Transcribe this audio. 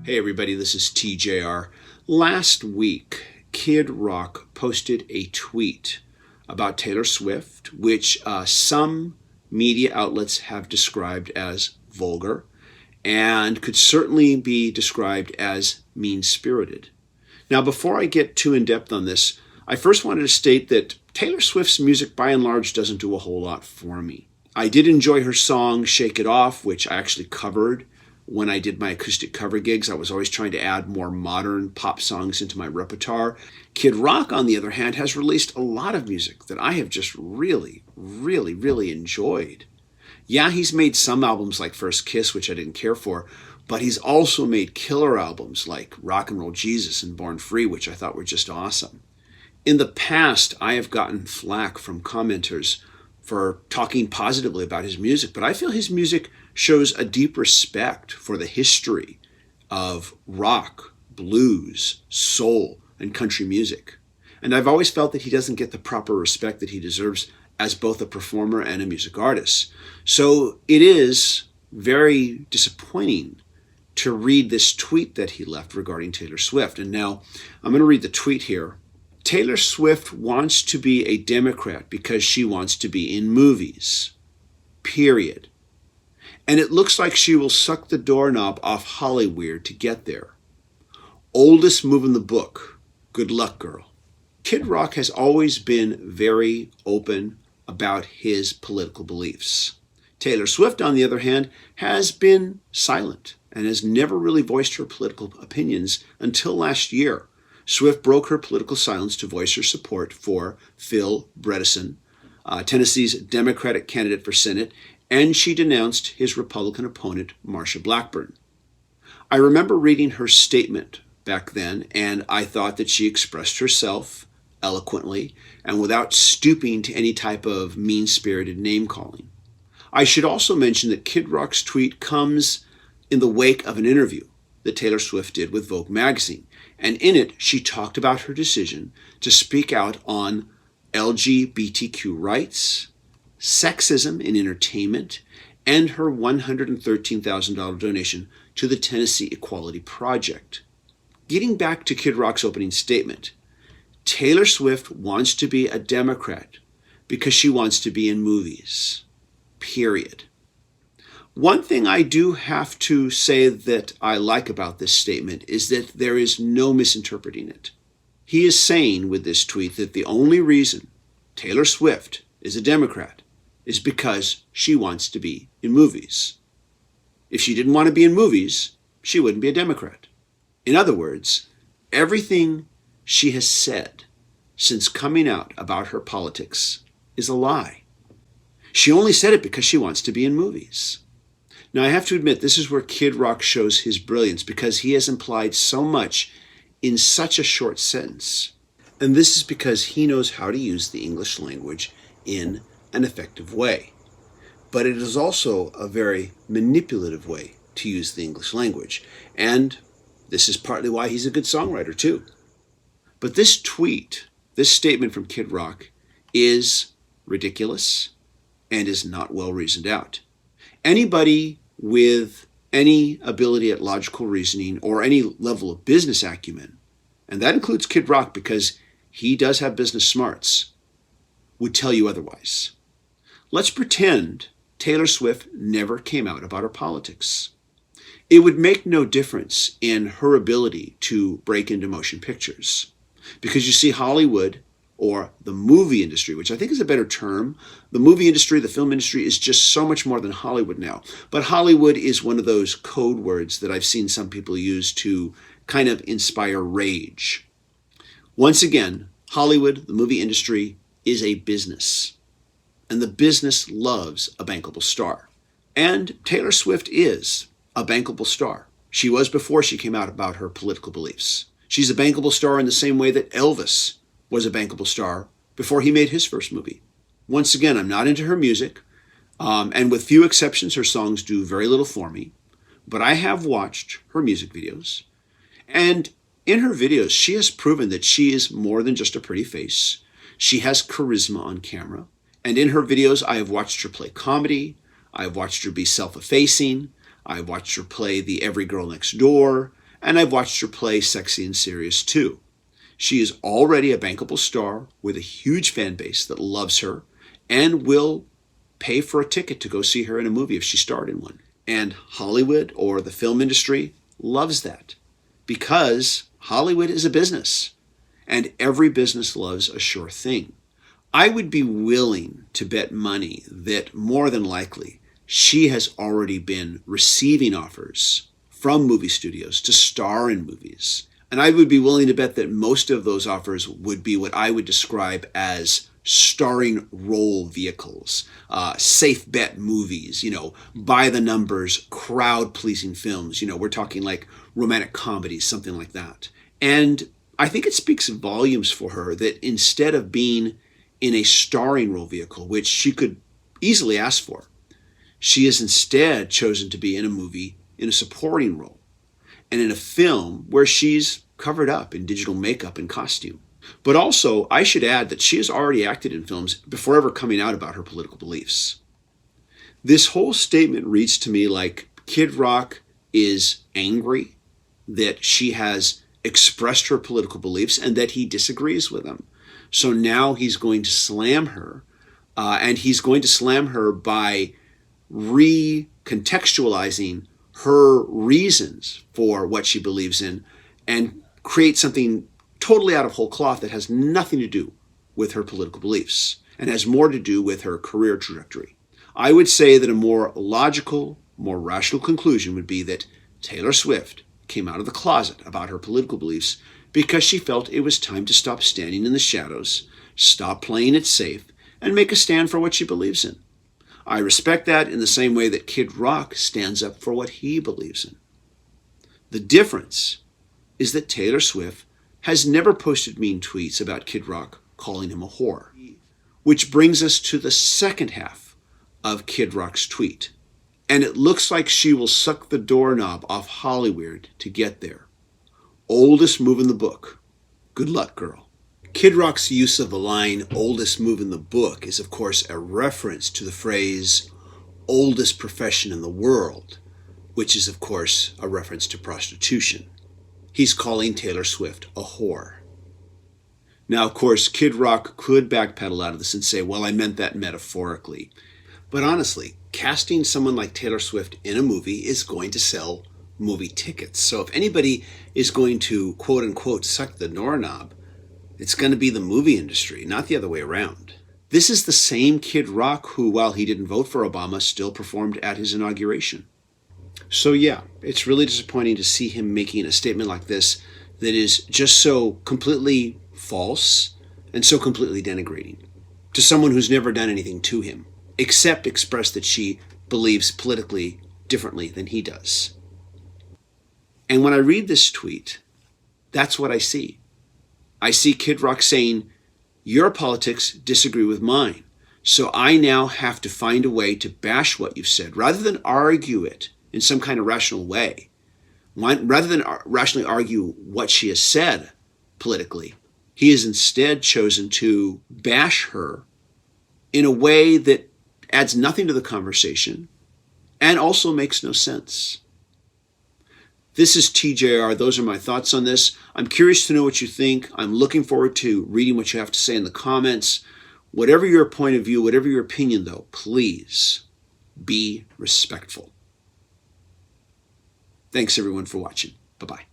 Hey everybody, this is TJR. Last week, Kid Rock posted a tweet about Taylor Swift, which some media outlets have described as vulgar and could certainly be described as mean-spirited. Now, before I get too in-depth on this, I first wanted to state that Taylor Swift's music by and large doesn't do a whole lot for me. I did enjoy her song Shake It Off, which I actually covered when I did my acoustic cover gigs. I was always trying to add more modern pop songs into my repertoire. Kid Rock, on the other hand, has released a lot of music that I have just really enjoyed. Yeah, he's made some albums like First Kiss, which I didn't care for, but he's also made killer albums like Rock and Roll Jesus and Born Free, which I thought were just awesome. In the past, I have gotten flack from commenters for talking positively about his music, but I feel his music shows a deep respect for the history of rock, blues, soul, and country music. And I've always felt that he doesn't get the proper respect that he deserves as both a performer and a music artist. So it is very disappointing to read this tweet that he left regarding Taylor Swift. And now I'm going to read the tweet here. Taylor Swift wants to be a Democrat because she wants to be in movies. Period. And it looks like she will suck the doorknob off Hollyweird to get there. Oldest move in the book. Good luck, girl. Kid Rock has always been very open about his political beliefs. Taylor Swift, on the other hand, has been silent and has never really voiced her political opinions until last year. Swift broke her political silence to voice her support for Phil Bredesen, Tennessee's Democratic candidate for Senate, and she denounced his Republican opponent, Marsha Blackburn. I remember reading her statement back then, and I thought that she expressed herself eloquently and without stooping to any type of mean-spirited name-calling. I should also mention that Kid Rock's tweet comes in the wake of an interview that Taylor Swift did with Vogue magazine, and in it she talked about her decision to speak out on LGBTQ rights, sexism in entertainment, and her $113,000 donation to the Tennessee Equality Project. Getting back to Kid Rock's opening statement, Taylor Swift wants to be a Democrat because she wants to be in movies. Period. One thing I do have to say that I like about this statement is that there is no misinterpreting it. He is saying with this tweet that the only reason Taylor Swift is a Democrat is because she wants to be in movies. If she didn't want to be in movies, she wouldn't be a Democrat. In other words, everything she has said since coming out about her politics is a lie. She only said it because she wants to be in movies. Now, I have to admit, this is where Kid Rock shows his brilliance because he has implied so much in such a short sentence. And this is because he knows how to use the English language in an effective way. But it is also a very manipulative way to use the English language. And this is partly why he's a good songwriter, too. But this tweet, this statement from Kid Rock, is ridiculous and is not well reasoned out. Anybody with any ability at logical reasoning or any level of business acumen, and that includes Kid Rock because he does have business smarts, would tell you otherwise. Let's pretend Taylor Swift never came out about her politics. It would make no difference in her ability to break into motion pictures. Because you see, Hollywood, or the movie industry, which I think is a better term. The movie industry, the film industry is just so much more than Hollywood now. But Hollywood is one of those code words that I've seen some people use to kind of inspire rage. Once again, Hollywood, the movie industry, is a business. And the business loves a bankable star. And Taylor Swift is a bankable star. She was before she came out about her political beliefs. She's a bankable star in the same way that Elvis was a bankable star before he made his first movie. Once again, I'm not into her music, and with few exceptions, her songs do very little for me, but I have watched her music videos, and in her videos, she has proven that she is more than just a pretty face. She has charisma on camera, and in her videos, I have watched her play comedy, I have watched her be self-effacing, I have watched her play the every girl next door, and I've watched her play Sexy and Serious too. She is already a bankable star with a huge fan base that loves her and will pay for a ticket to go see her in a movie if she starred in one. And Hollywood, or the film industry, loves that because Hollywood is a business and every business loves a sure thing. I would be willing to bet money that more than likely she has already been receiving offers from movie studios to star in movies. And I would be willing to bet that most of those offers would be what I would describe as starring role vehicles, safe bet movies, by the numbers, crowd pleasing films. We're talking like romantic comedies, something like that. And I think it speaks volumes for her that instead of being in a starring role vehicle, which she could easily ask for, she has instead chosen to be in a movie in a supporting role and in a film where she's covered up in digital makeup and costume. But also, I should add that she has already acted in films before ever coming out about her political beliefs. This whole statement reads to me like Kid Rock is angry that she has expressed her political beliefs and that he disagrees with them. So now he's going to slam her, and he's going to slam her by recontextualizing her reasons for what she believes in and create something totally out of whole cloth that has nothing to do with her political beliefs and has more to do with her career trajectory. I would say that a more logical, more rational conclusion would be that Taylor Swift came out of the closet about her political beliefs because she felt it was time to stop standing in the shadows, stop playing it safe, and make a stand for what she believes in. I respect that in the same way that Kid Rock stands up for what he believes in. The difference is that Taylor Swift has never posted mean tweets about Kid Rock calling him a whore. Which brings us to the second half of Kid Rock's tweet. And it looks like she will suck the doorknob off Hollywood to get there. Oldest move in the book. Good luck, girl. Kid Rock's use of the line, oldest move in the book, is of course a reference to the phrase, oldest profession in the world, which is of course a reference to prostitution. He's calling Taylor Swift a whore. Now, of course, Kid Rock could backpedal out of this and say, well, I meant that metaphorically. But honestly, casting someone like Taylor Swift in a movie is going to sell movie tickets. So if anybody is going to, quote unquote, suck the doorknob, it's going to be the movie industry, not the other way around. This is the same Kid Rock who, while he didn't vote for Obama, still performed at his inauguration. So yeah, it's really disappointing to see him making a statement like this that is just so completely false and so completely denigrating to someone who's never done anything to him, except express that she believes politically differently than he does. And when I read this tweet, that's what I see. I see Kid Rock saying, your politics disagree with mine, so I now have to find a way to bash what you've said, rather than argue it in some kind of rational way. Rather than rationally argue what she has said politically, he has instead chosen to bash her in a way that adds nothing to the conversation and also makes no sense. This is TJR. Those are my thoughts on this. I'm curious to know what you think. I'm looking forward to reading what you have to say in the comments. Whatever your point of view, whatever your opinion, though, please be respectful. Thanks, everyone, for watching. Bye-bye.